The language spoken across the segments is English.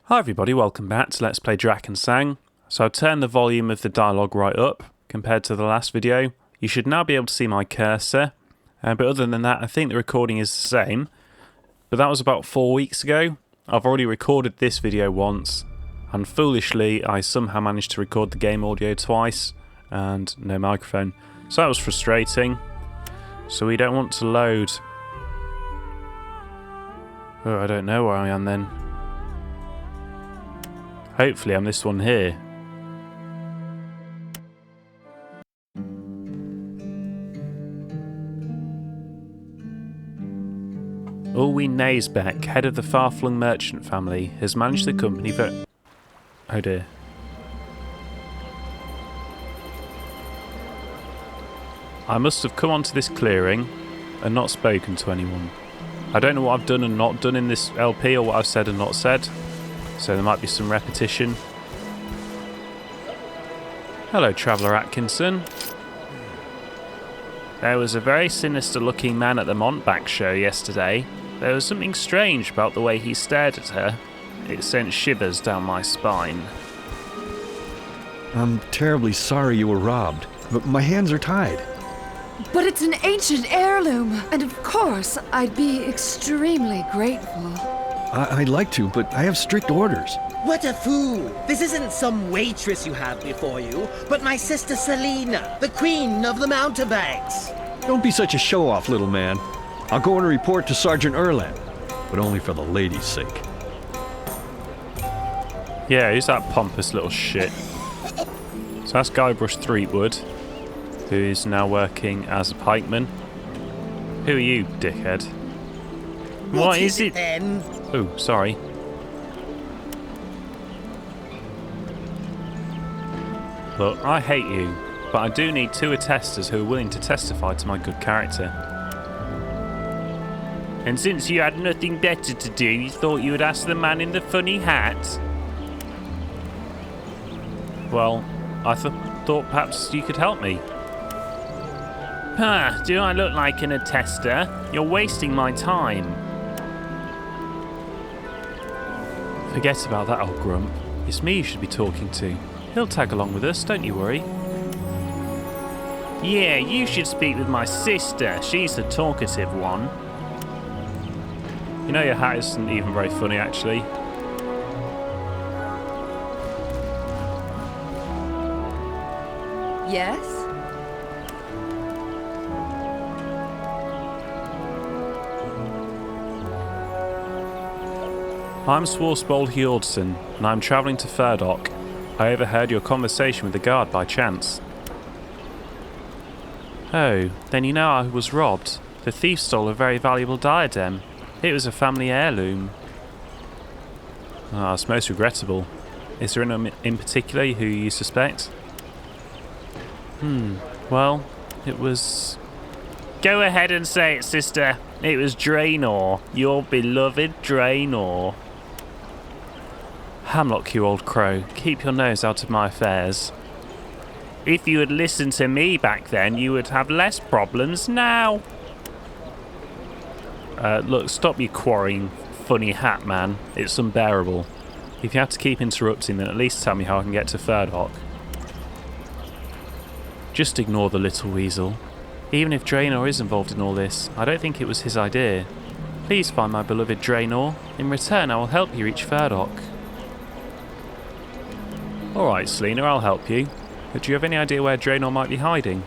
Hi everybody, welcome back to Let's Play Drakensang. So I've turned the volume of the dialogue right up compared to the last video. You should now be able to see my cursor, but other than that I think the recording is the same. But that was about 4 weeks ago. I've already recorded this video once, and foolishly I somehow managed to record the game audio twice, and no microphone. So that was frustrating. So we don't want to load. Oh, I don't know where I am then. Hopefully I'm this one here. Ulwine Naysbeck, head of the far-flung merchant family, has managed the company for... Oh dear. I must have come onto this clearing and not spoken to anyone. I don't know what I've done and not done in this LP or what I've said and not said. So there might be some repetition. Hello, Traveller Atkinson. There was a very sinister looking man at the Montback show yesterday. There was something strange about the way he stared at her. It sent shivers down my spine. I'm terribly sorry you were robbed, but my hands are tied. But it's an ancient heirloom, and of course I'd be extremely grateful. I'd like to, but I have strict orders. What a fool! This isn't some waitress you have before you, but my sister Selena, the queen of the mountebanks. Don't be such a show-off, little man. I'll go and report to Sergeant Erland, but only for the lady's sake. Yeah, who's that pompous little shit? So that's Guybrush Threepwood, who is now working as a pikeman. Who are you, dickhead? What is it then? Oh, sorry. Look, I hate you, but I do need 2 attesters who are willing to testify to my good character. And since you had nothing better to do, you thought you would ask the man in the funny hat? Well, I thought perhaps you could help me. Huh, do I look like an attester? You're wasting my time. Forget about that old grump. It's me you should be talking to. He'll tag along with us, don't you worry. Yeah, you should speak with my sister. She's the talkative one. You know, your hat isn't even very funny, actually. Yes? I'm Swarsbold Hjordson, and I'm travelling to Furdock. I overheard your conversation with the guard by chance. Oh, then you know I was robbed. The thief stole a very valuable diadem. It was a family heirloom. Ah, it's most regrettable. Is there anyone in particular who you suspect? Well, it was... Go ahead and say it, sister. It was Draenor, your beloved Draenor. Hamlock, you old crow. Keep your nose out of my affairs. If you had listened to me back then, you would have less problems now. Look, stop your quarrying, funny hat, man. It's unbearable. If you have to keep interrupting, then at least tell me how I can get to Furdock. Just ignore the little weasel. Even if Draenor is involved in all this, I don't think it was his idea. Please find my beloved Draenor. In return, I will help you reach Furdock. Alright, Selena, I'll help you. But do you have any idea where Draenor might be hiding?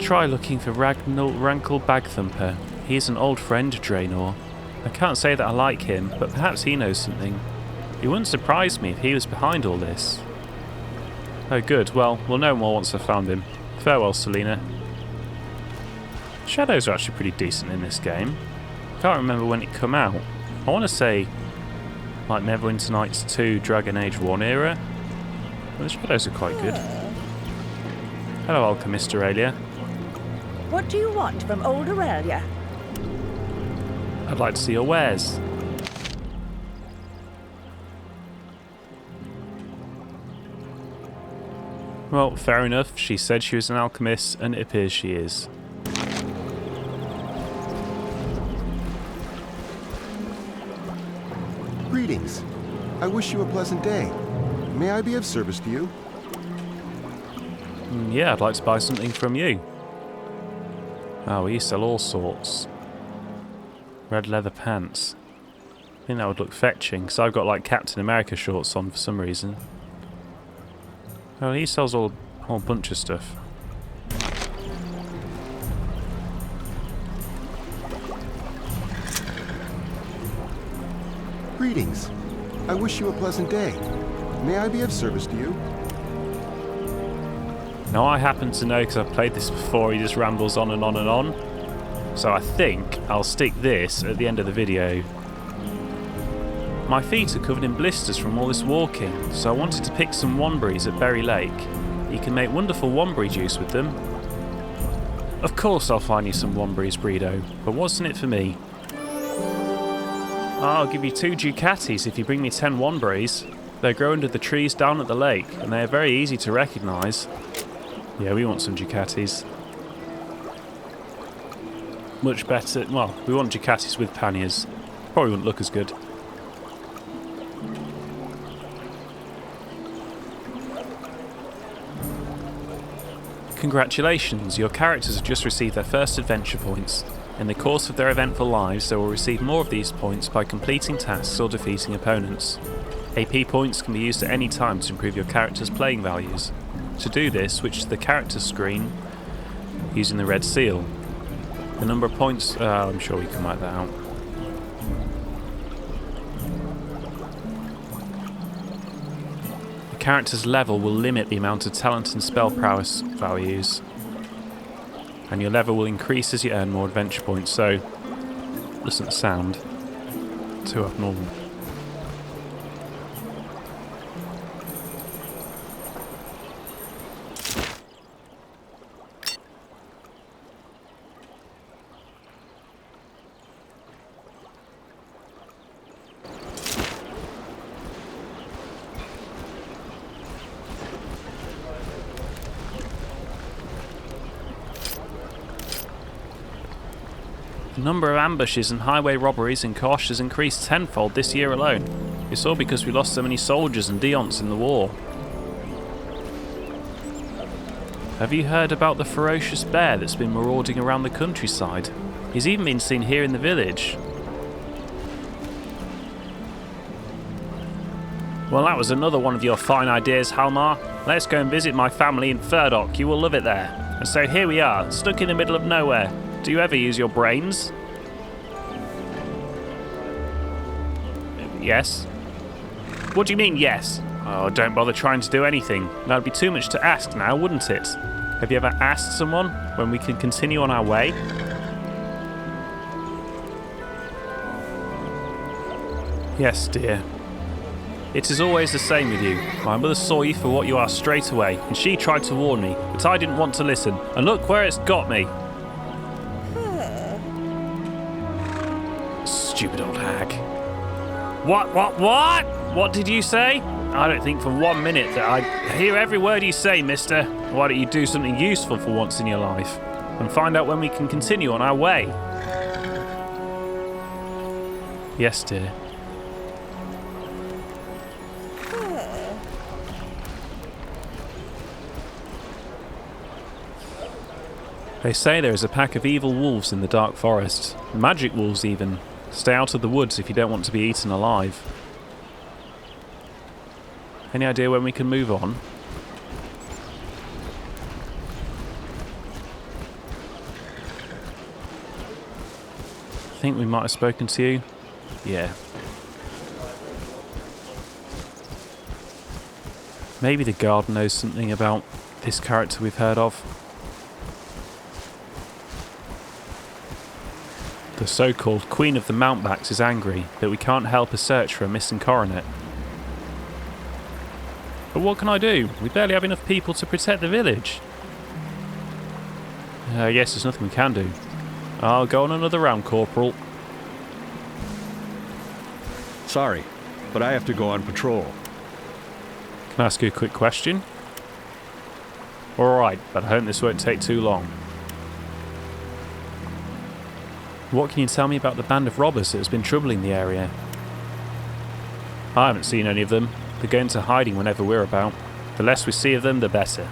Try looking for Rankle Bagthumper. He is an old friend of Draenor. I can't say that I like him, but perhaps he knows something. It wouldn't surprise me if he was behind all this. Oh good, well, we'll know more once I've found him. Farewell, Selena. Shadows are actually pretty decent in this game. Can't remember when it come out. I want to say like Neverwinter Nights 2 Dragon Age 1 era. Well, the shadows are quite good. Hello, Alchemist Aurelia. What do you want from old Aurelia? I'd like to see your wares. Well, fair enough. She said she was an alchemist, and it appears she is. Greetings. I wish you a pleasant day. May I be of service to you? Yeah, I'd like to buy something from you. Oh, we sell all sorts. Red leather pants. I think that would look fetching, because I've got like Captain America shorts on for some reason. Oh, he sells a whole bunch of stuff. Greetings. I wish you a pleasant day. May I be of service to you? Now I happen to know, because I've played this before, he just rambles on and on and on. So I think I'll stick this at the end of the video. My feet are covered in blisters from all this walking, so I wanted to pick some womberries at Berry Lake. You can make wonderful womberry juice with them. Of course I'll find you some womberries, Breedo, but what's in it for me? I'll give you 2 Ducatis if you bring me 10 womberries. They grow under the trees down at the lake, and they are very easy to recognise. Yeah, we want some Ducatis. Much better. Well, we want Ducatis with panniers. Probably wouldn't look as good. Congratulations, your characters have just received their first adventure points. In the course of their eventful lives, they will receive more of these points by completing tasks or defeating opponents. AP points can be used at any time to improve your character's playing values. To do this, switch to the character screen using the red seal. The number of points... I'm sure we can work that out. The character's level will limit the amount of talent and spell prowess values. And your level will increase as you earn more adventure points, so... doesn't sound too abnormal. The number of ambushes and highway robberies in Kosh has increased tenfold this year alone. It's all because we lost so many soldiers and Deonts in the war. Have you heard about the ferocious bear that's been marauding around the countryside? He's even been seen here in the village. Well, that was another one of your fine ideas, Halmar. Let's go and visit my family in Furdock. You will love it there. And so here we are, stuck in the middle of nowhere. Do you ever use your brains? Yes. What do you mean, yes? Oh, don't bother trying to do anything. That would be too much to ask now, wouldn't it? Have you ever asked someone when we can continue on our way? Yes, dear. It is always the same with you. My mother saw you for what you are straight away, and she tried to warn me, but I didn't want to listen. And look where it's got me. Stupid old hag. What? What did you say? I don't think for 1 minute that I hear every word you say, mister. Why don't you do something useful for once in your life? And find out when we can continue on our way. Yes, dear. They say there is a pack of evil wolves in the dark forest. Magic wolves, even. Stay out of the woods if you don't want to be eaten alive. Any idea when we can move on? I think we might have spoken to you. Yeah. Maybe the guard knows something about this character we've heard of. The so-called Queen of the Mountbacks is angry that we can't help a search for a missing coronet. But what can I do? We barely have enough people to protect the village. Yes, there's nothing we can do. I'll go on another round, Corporal. Sorry, but I have to go on patrol. Can I ask you a quick question? Alright, but I hope this won't take too long. What can you tell me about the band of robbers that has been troubling the area? I haven't seen any of them. They go into hiding whenever we're about. The less we see of them, the better.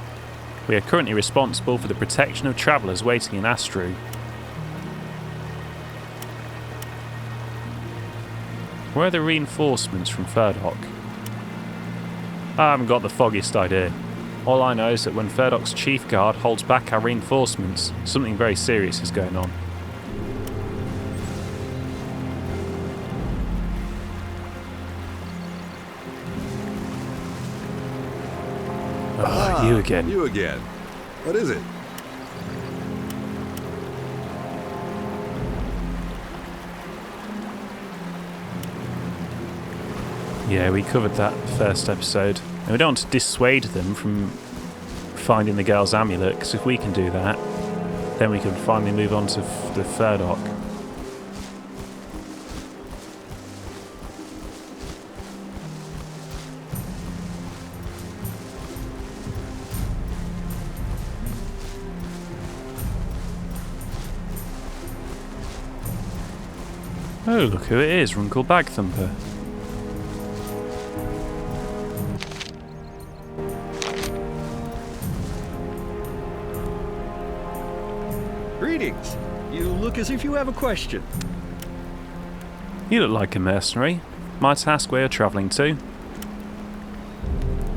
We are currently responsible for the protection of travellers waiting in Avestrue. Where are the reinforcements from Furdock? I haven't got the foggiest idea. All I know is that when Furdock's chief guard holds back our reinforcements, something very serious is going on. You again. You again. What is it? Yeah, we covered that first episode. And we don't want to dissuade them from finding the girl's amulet, because if we can do that, then we can finally move on to the Furdock. Oh, look who it is, Runkle Bagthumper. Greetings. You look as if you have a question. You look like a mercenary. Might I ask where you're travelling to?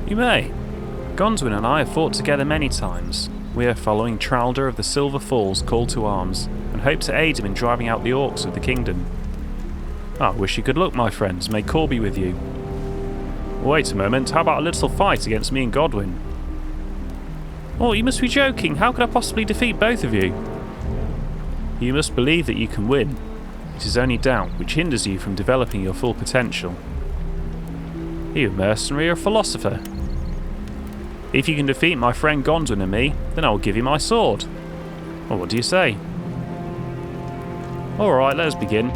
You may. Gonzwin and I have fought together many times. We are following Tralder of the Silver Falls' call to arms, and hope to aid him in driving out the orcs of the kingdom. I wish you good luck, my friends. May Cor be with you. Wait a moment, how about a little fight against me and Godwin? Oh, you must be joking. How could I possibly defeat both of you? You must believe that you can win. It is only doubt which hinders you from developing your full potential. Are you a mercenary or a philosopher? If you can defeat my friend Gondwin and me, then I will give you my sword. Well, what do you say? Alright, let us begin.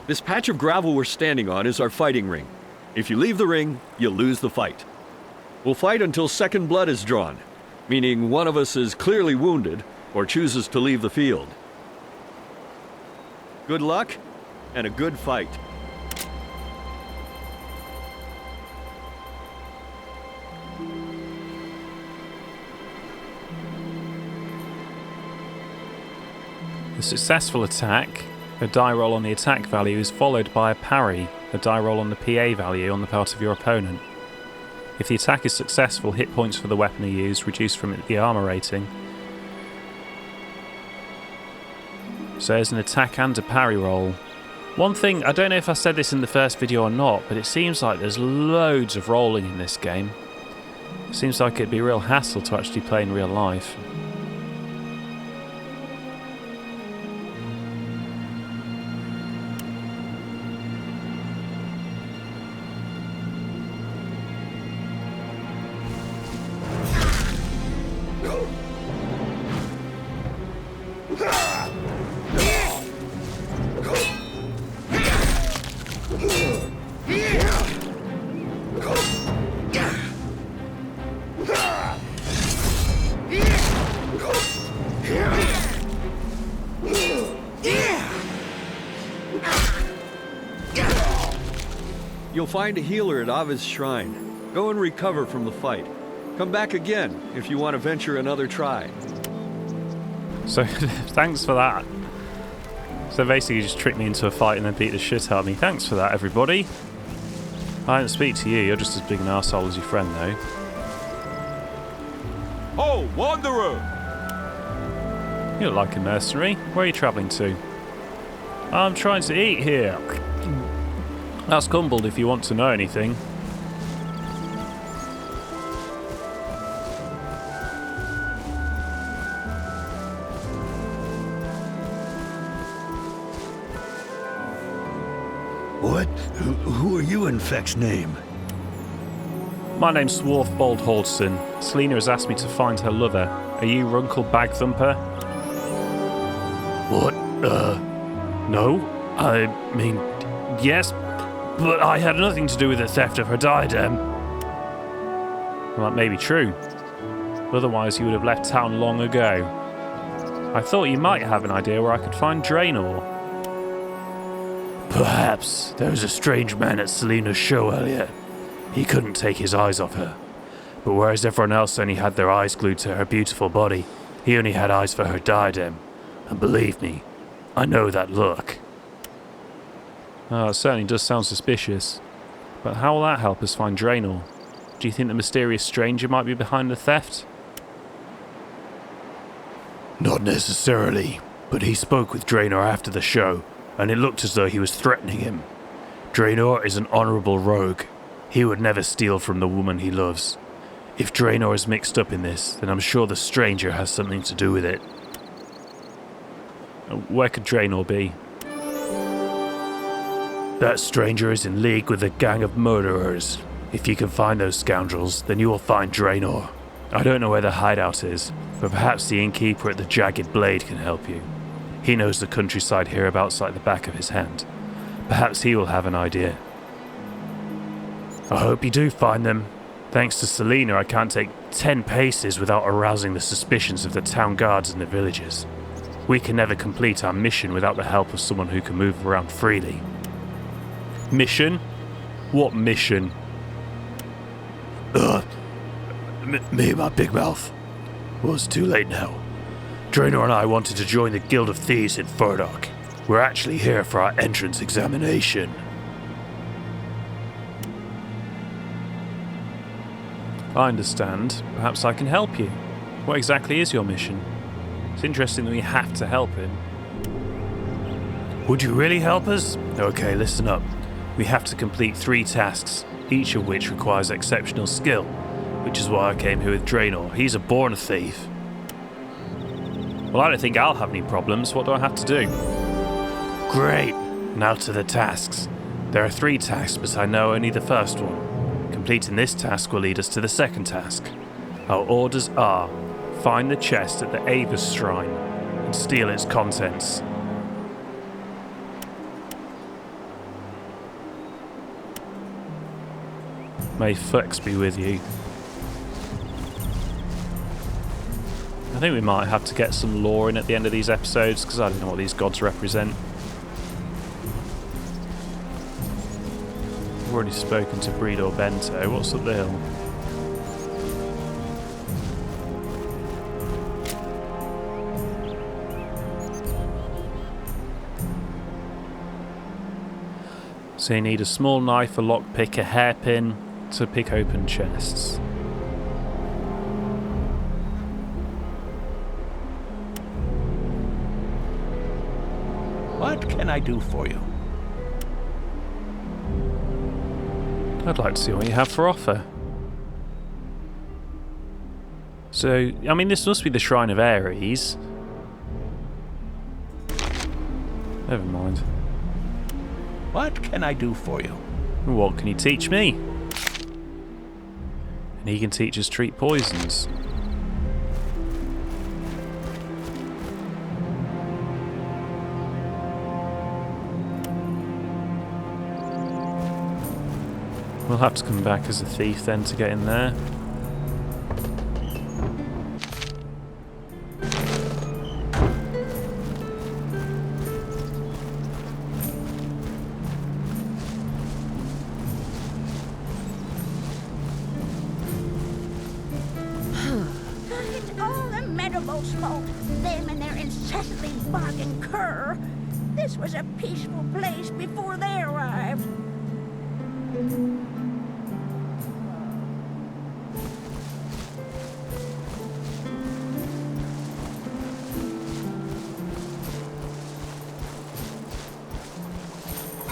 This patch of gravel we're standing on is our fighting ring. If you leave the ring, you'll lose the fight. We'll fight until second blood is drawn, meaning one of us is clearly wounded or chooses to leave the field. Good luck and a good fight. The successful attack, a die roll on the attack value, is followed by a parry, a die roll on the PA value on the part of your opponent. If the attack is successful, hit points for the weapon are used, reduced from the armor rating. So there's an attack and a parry roll. One thing, I don't know if I said this in the first video or not, but it seems like there's loads of rolling in this game. It seems like it'd be a real hassle to actually play in real life. You'll find a healer at Ave's shrine. Go and recover from the fight. Come back again if you want to venture another try. So, thanks for that. So basically you just tricked me into a fight and then beat the shit out of me. Thanks for that, everybody. I don't speak to you, you're just as big an arsehole as your friend, though. Oh, Wanderer! You look like a mercenary. Where are you travelling to? I'm trying to eat here. Ask Humbled if you want to know anything. What? Who are you in feck's name? My name's Swarth Boldholson. Selena has asked me to find her lover. Are you Runkle Bagthumper? What? No. I mean, yes, but I had nothing to do with the theft of her diadem. Well, that may be true. Otherwise, you would have left town long ago. I thought you might have an idea where I could find Draenor. Perhaps there was a strange man at Selena's show earlier. He couldn't take his eyes off her. But whereas everyone else only had their eyes glued to her beautiful body, he only had eyes for her diadem. And believe me, I know that look. Oh, it certainly does sound suspicious. But how will that help us find Draenor? Do you think the mysterious stranger might be behind the theft? Not necessarily, but he spoke with Draenor after the show, and it looked as though he was threatening him. Draenor is an honourable rogue. He would never steal from the woman he loves. If Draenor is mixed up in this, then I'm sure the stranger has something to do with it. Where could Draenor be? That stranger is in league with a gang of murderers. If you can find those scoundrels, then you will find Draenor. I don't know where the hideout is, but perhaps the innkeeper at the Jagged Blade can help you. He knows the countryside hereabouts like the back of his hand. Perhaps he will have an idea. I hope you do find them. Thanks to Selena, I can't take 10 paces without arousing the suspicions of the town guards and the villagers. We can never complete our mission without the help of someone who can move around freely. Mission? What mission? Me and my big mouth. Well, it's too late now. Draenor and I wanted to join the Guild of Thieves in Furdok. We're actually here for our entrance examination. I understand. Perhaps I can help you. What exactly is your mission? It's interesting that we have to help him. Would you really help us? Okay, listen up. We have to complete 3 tasks, each of which requires exceptional skill, which is why I came here with Draenor. He's a born thief. Well, I don't think I'll have any problems. What do I have to do? Great. Now to the tasks. There are 3 tasks, but I know only the first one. Completing this task will lead us to the second task. Our orders are: find the chest at the Avestrue and steal its contents. May Flex be with you. I think we might have to get some lore in at the end of these episodes, because I don't know what these gods represent. I've already spoken to Bredor Bento. What's up the hill? So you need a small knife, a lockpick, a hairpin to pick open chests. What can I do for you? I'd like to see what you have for offer. So, I mean, this must be the Shrine of Ares. Never mind. What can I do for you? What can you teach me? And he can teach us treat poisons. We'll have to come back as a thief then to get in there. It's all the Meadowbolt's fault. Them and their incessantly barking cur. This was a peaceful place before they arrived.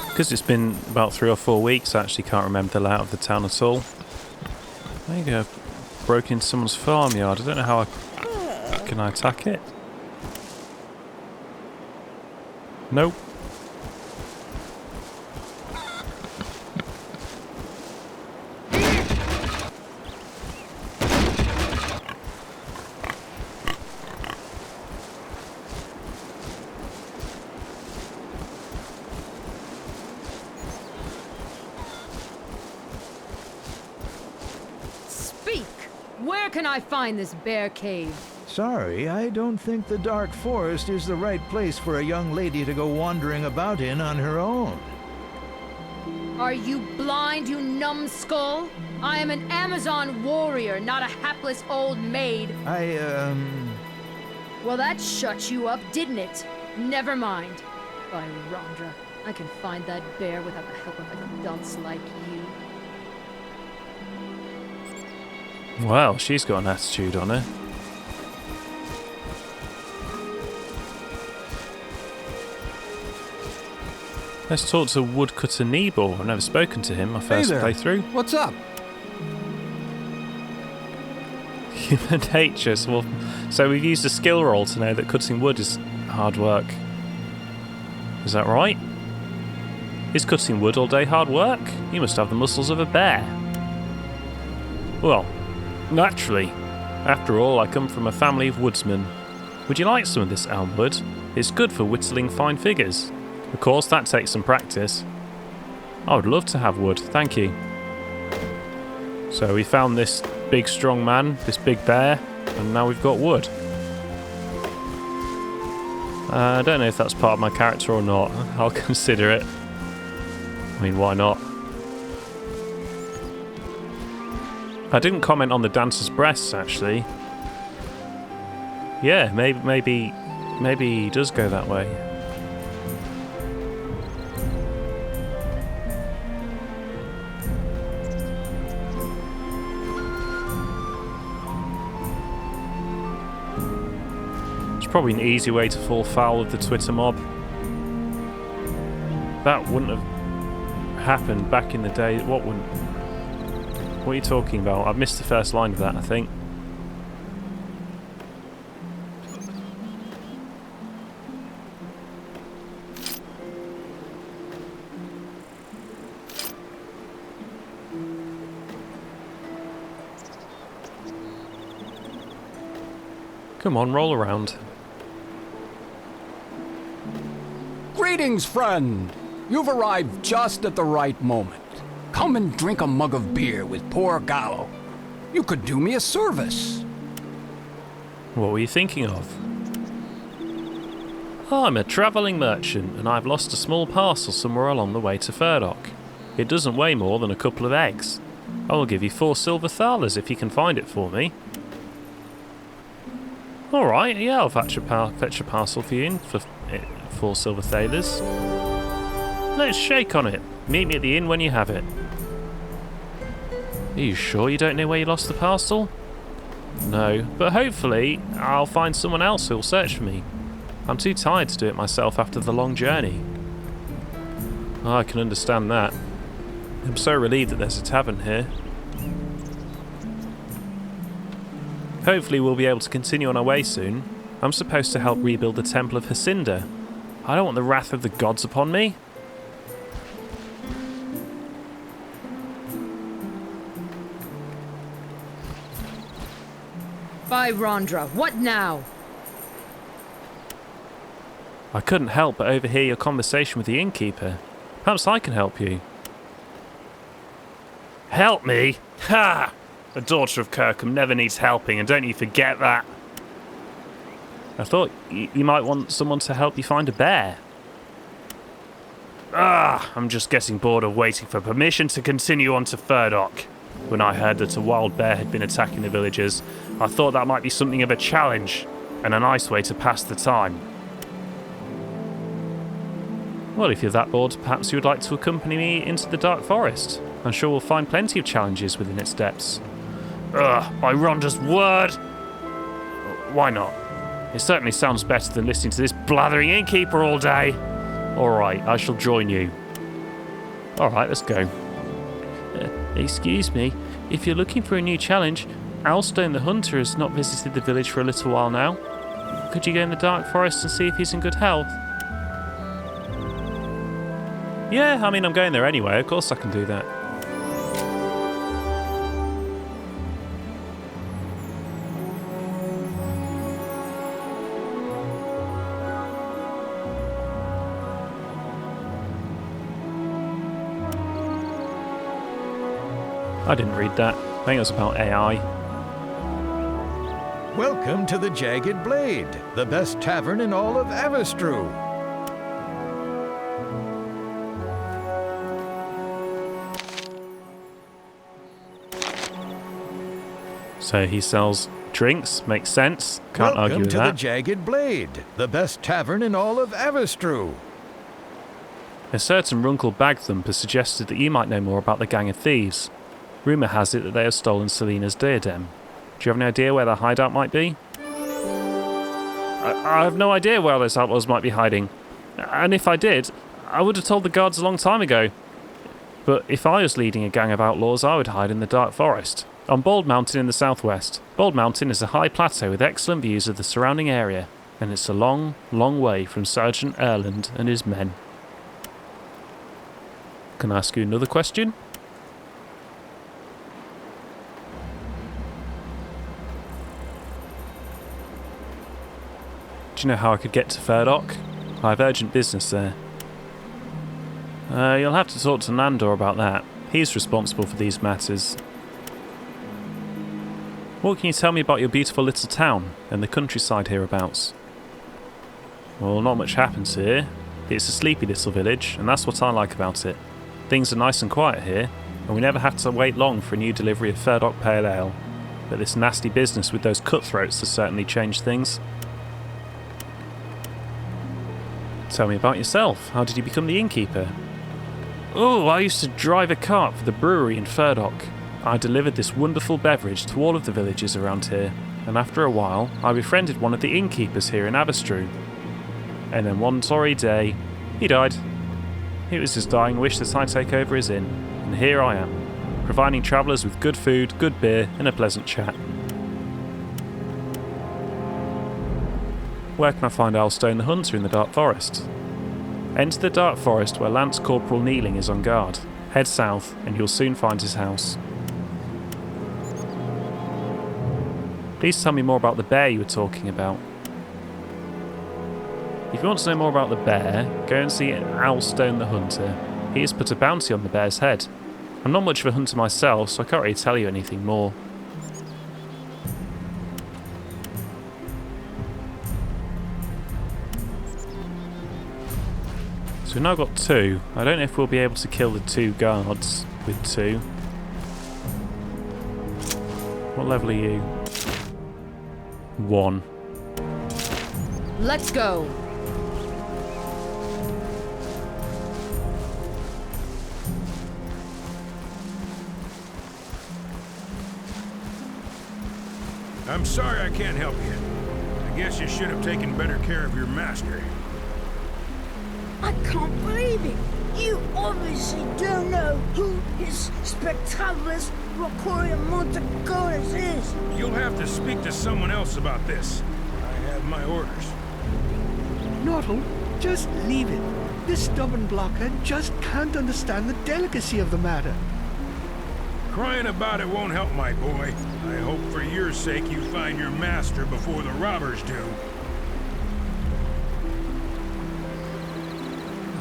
Because it's been about 3 or 4 weeks, I actually can't remember the layout of the town at all. Maybe I've broken into someone's farmyard. I don't know how can I attack it? Nope. Speak Where can I find this bear cave? Sorry, I don't think the dark forest is the right place for a young lady to go wandering about in on her own. Are you blind, you numbskull? I am an Amazon warrior, not a hapless old maid. Well, that shut you up, didn't it? Never mind. By Rondra, I can find that bear without the help of a dunce like you. Well, she's got an attitude on her. Let's talk to Woodcutter Nebor. I've never spoken to him, my first playthrough. What's up? Human nature. So we've used a skill roll to know that cutting wood is hard work. Is that right? Is cutting wood all day hard work? You must have the muscles of a bear. Well, naturally. After all, I come from a family of woodsmen. Would you like some of this elm wood? It's good for whittling fine figures. Of course, that takes some practice. I would love to have wood, thank you. So we found this big strong man, this big bear, and now we've got wood. I don't know if that's part of my character or not. I'll consider it. I mean, why not? I didn't comment on the dancer's breasts, actually. Yeah, maybe he does go that way. Probably an easy way to fall foul of the Twitter mob. That wouldn't have happened back in the day. What wouldn't? What are you talking about? I've missed the first line of that, I think. Come on, roll around. Greetings, friend. You've arrived just at the right moment. Come and drink a mug of beer with poor Gallo. You could do me a service. What were you thinking of? I'm a travelling merchant, and I've lost a small parcel somewhere along the way to Furdock. It doesn't weigh more than a couple of eggs. I will give you 4 silver thalers if you can find it for me. Alright, yeah, I'll fetch a parcel for you for 4 silver thalers. Let's shake on it. Meet me at the inn when you have it. Are you sure you don't know where you lost the parcel? No, but hopefully I'll find someone else who'll search for me. I'm too tired to do it myself after the long journey. Oh, I can understand that. I'm so relieved that there's a tavern here. Hopefully we'll be able to continue on our way soon. I'm supposed to help rebuild the Temple of Hacinda. I don't want the wrath of the gods upon me. By Rondra, what now? I couldn't help but overhear your conversation with the innkeeper. Perhaps I can help you. Help me? Ha! The daughter of Kirkham never needs helping, and don't you forget that. I thought you might want someone to help you find a bear. I'm just getting bored of waiting for permission to continue on to Furdock. When I heard that a wild bear had been attacking the villagers, I thought that might be something of a challenge, and a nice way to pass the time. Well, if you're that bored, perhaps you would like to accompany me into the dark forest. I'm sure we'll find plenty of challenges within its depths. By Rhonda's word! Why not? It certainly sounds better than listening to this blathering innkeeper all day. Alright, I shall join you. Alright, let's go. Excuse me, if you're looking for a new challenge, Alstone the Hunter has not visited the village for a little while now. Could you go in the dark forest and see if he's in good health? Yeah, I mean, I'm going there anyway. Of course I can do that. I didn't read that. I think it was about AI. Welcome to the Jagged Blade, the best tavern in all of Avestrue. So he sells drinks, makes sense. Can't argue Welcome with to that. the Jagged Blade, the best tavern in all of Avestrue. A certain Runkle Bagthumper suggested that you might know more about the gang of thieves. Rumour has it that they have stolen Selina's diadem. Do you have any idea where their hideout might be? I have no idea where those outlaws might be hiding. And if I did, I would have told the guards a long time ago. But if I was leading a gang of outlaws, I would hide in the Dark Forest, on Bald Mountain in the southwest. Bald Mountain is a high plateau with excellent views of the surrounding area, and it's a long, long way from Sergeant Erland and his men. Can I ask you another question? Do you know how I could get to Furdock? I have urgent business there. You'll have to talk to Nandor about that. He's responsible for these matters. What can you tell me about your beautiful little town and the countryside hereabouts? Well, not much happens here. It's a sleepy little village, and that's what I like about it. Things are nice and quiet here, and we never have to wait long for a new delivery of Furdock Pale Ale. But this nasty business with those cutthroats has certainly changed things. Tell me about yourself. How did you become the innkeeper? Oh, I used to drive a cart for the brewery in Furdock. I delivered this wonderful beverage to all of the villages around here, and after a while, I befriended one of the innkeepers here in Avestrue. And then one sorry day, he died. It was his dying wish that I take over his inn, and here I am, providing travellers with good food, good beer, and a pleasant chat. Where can I find Alstone the Hunter in the Dark Forest? Enter the Dark Forest where Lance Corporal Kneeling is on guard. Head south, and you'll soon find his house. Please tell me more about the bear you were talking about. If you want to know more about the bear, go and see Alstone the Hunter. He has put a bounty on the bear's head. I'm not much of a hunter myself, so I can't really tell you anything more. So we've now got 2. I don't know if we'll be able to kill the 2 guards with 2. What level are you? 1. Let's go. I'm sorry I can't help you. I guess you should have taken better care of your master. I can't believe it. You obviously don't know who his spectaculous Rocoria Montagones is. You'll have to speak to someone else about this. I have my orders. Nortle, just leave it. This stubborn blockhead just can't understand the delicacy of the matter. Crying about it won't help, my boy. I hope for your sake you find your master before the robbers do.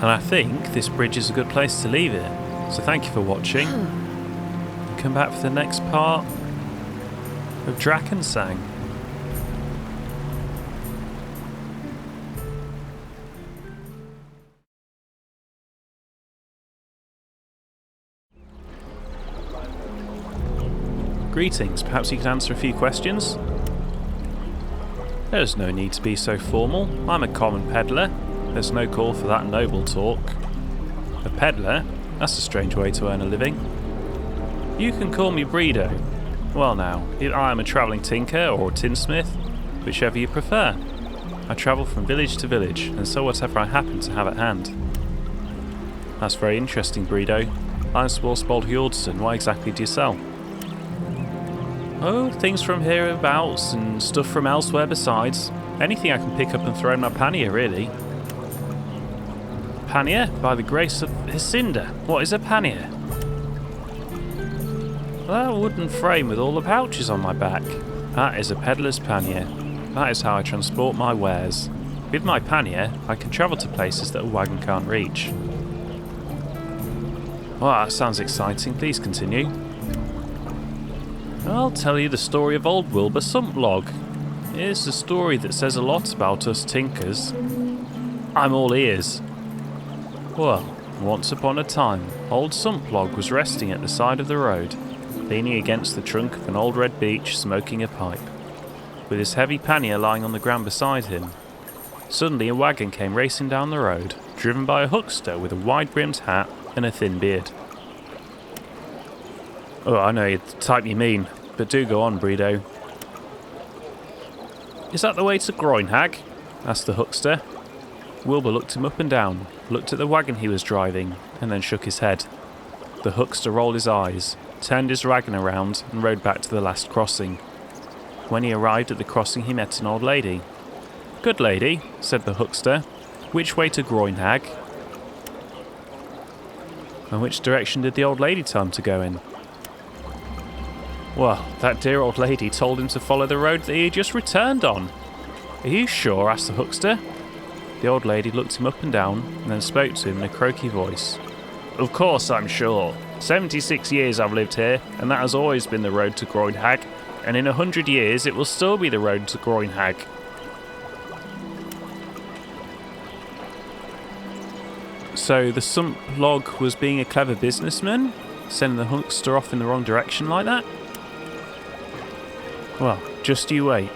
And I think this bridge is a good place to leave it. So thank you for watching. Come back for the next part of Drakensang. Greetings, perhaps you could answer a few questions? There's no need to be so formal. I'm a common peddler. There's no call for that noble talk. A peddler? That's a strange way to earn a living. You can call me Breedo. Well now, I am a travelling tinker or tinsmith, whichever you prefer. I travel from village to village and sell whatever I happen to have at hand. That's very interesting, Breedo. I'm Sporsbold Hjordson. What exactly do you sell? Oh, things from hereabouts and stuff from elsewhere besides. Anything I can pick up and throw in my pannier, really. Pannier? By the grace of Hisinda. What is a pannier? That wooden frame with all the pouches on my back. That is a peddler's pannier. That is how I transport my wares. With my pannier, I can travel to places that a wagon can't reach. Well, that sounds exciting. Please continue. I'll tell you the story of old Wilbur Sumplog. Here's a story that says a lot about us tinkers. I'm all ears. Well, once upon a time, old Sumplog was resting at the side of the road, leaning against the trunk of an old red beech, smoking a pipe, with his heavy pannier lying on the ground beside him. Suddenly a wagon came racing down the road, driven by a huckster with a wide-brimmed hat and a thin beard. Oh, I know the type you mean, but do go on, Bredo. Is that the way to Groinhag? Asked the huckster. Wilbur looked him up and down, looked at the wagon he was driving, and then shook his head. The huckster rolled his eyes, turned his wagon around, and rode back to the last crossing. When he arrived at the crossing, he met an old lady. Good lady, said the huckster. Which way to Groinhag? And which direction did the old lady tell him to go in? Well, that dear old lady told him to follow the road that he had just returned on. Are you sure? Asked the huckster. The old lady looked him up and down, and then spoke to him in a croaky voice. Of course I'm sure. 76 years I've lived here, and that has always been the road to Groinhag, and in 100 years it will still be the road to Groinhag. So the Sumplog was being a clever businessman, sending the huckster off in the wrong direction like that? Well, just you wait.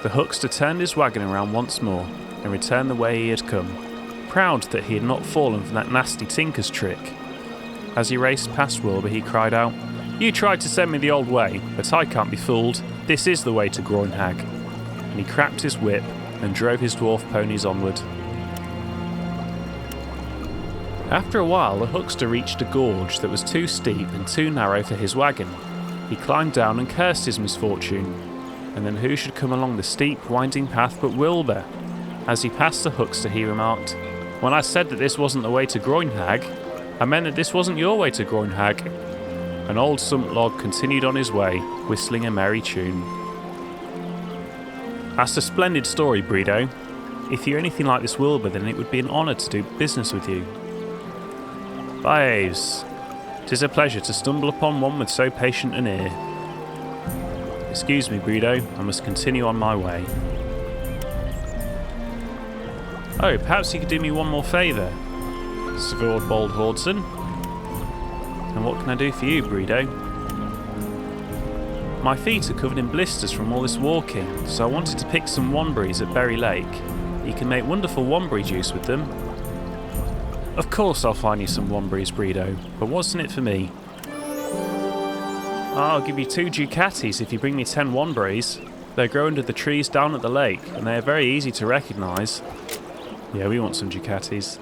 The huckster turned his wagon around once more and returned the way he had come, proud that he had not fallen for that nasty tinker's trick. As he raced past Wilbur, he cried out, You tried to send me the old way, but I can't be fooled. This is the way to Groinhag. And he cracked his whip and drove his dwarf ponies onward. After a while, the huckster reached a gorge that was too steep and too narrow for his wagon. He climbed down and cursed his misfortune. And then who should come along the steep, winding path but Wilbur? As he passed the huckster, he remarked, When I said that this wasn't the way to Groinhag, I meant that this wasn't your way to Groinhag. And old Sumplog continued on his way, whistling a merry tune. That's a splendid story, Bredo. If you're anything like this Wilbur, then it would be an honour to do business with you. Bye, Aves. 'Tis a pleasure to stumble upon one with so patient an ear. Excuse me, Bredo, I must continue on my way. Oh, perhaps you could do me one more favour, Sigurd Boldhordson. And what can I do for you, Bredo? My feet are covered in blisters from all this walking, so I wanted to pick some womberries at Berry Lake. You can make wonderful womberry juice with them. Of course I'll find you some womberries, Bredo, but what's in it for me? I'll give you 2 ducatis if you bring me 10 womberries. They grow under the trees down at the lake, and they are very easy to recognise. Yeah, we want some ducatis.